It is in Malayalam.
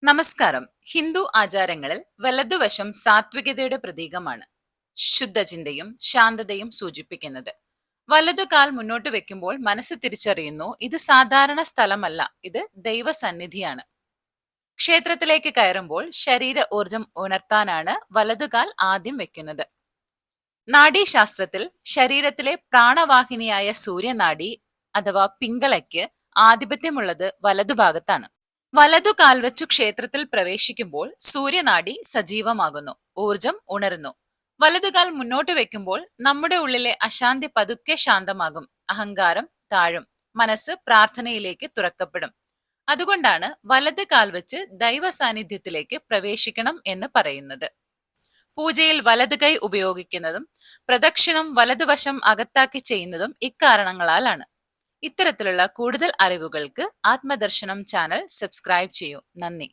നമസ്കാരം. ഹിന്ദു ആചാരങ്ങളിൽ വലതുവശം സാത്വികതയുടെ പ്രതീകമാണ്. ശുദ്ധചിന്തയും ശാന്തതയും സൂചിപ്പിക്കുന്നത്. വലതുകാൽ മുന്നോട്ട് വെക്കുമ്പോൾ മനസ്സ് തിരിച്ചറിയുന്നു, ഇത് സാധാരണ സ്ഥലമല്ല, ഇത് ദൈവസന്നിധിയാണ്. ക്ഷേത്രത്തിലേക്ക് കയറുമ്പോൾ ശരീര ഊർജം ഉണർത്താനാണ് വലതുകാൽ ആദ്യം വെക്കുന്നത്. നാഡീശാസ്ത്രത്തിൽ ശരീരത്തിലെ പ്രാണവാഹിനിയായ സൂര്യനാഡി അഥവാ പിങ്കളയ്ക്ക് ആധിപത്യമുള്ളത് വലതുഭാഗത്താണ്. വലതു കാൽവച്ചു ക്ഷേത്രത്തിൽ പ്രവേശിക്കുമ്പോൾ സൂര്യനാഡി സജീവമാകുന്നു, ഊർജം ഉണരുന്നു. വലതുകാൽ മുന്നോട്ട് വെക്കുമ്പോൾ നമ്മുടെ ഉള്ളിലെ അശാന്തി പതുക്കെ ശാന്തമാകും, അഹങ്കാരം താഴും, മനസ്സ് പ്രാർത്ഥനയിലേക്ക് തുറക്കപ്പെടും. അതുകൊണ്ടാണ് വലത് കാൽ വെച്ച് ദൈവ സാന്നിധ്യത്തിലേക്ക് പ്രവേശിക്കണം എന്ന് പറയുന്നത്. പൂജയിൽ വലത് കൈ ഉപയോഗിക്കുന്നതും പ്രദക്ഷിണം വലതുവശം അകത്താക്കി ചെയ്യുന്നതും ഇക്കാരണങ്ങളാലാണ്. ഇത്തരത്തിലുള്ള കൂടുതൽ അറിവുകൾക്ക് ആത്മദർശനം ചാനൽ സബ്സ്ക്രൈബ് ചെയ്യൂ. നന്ദി.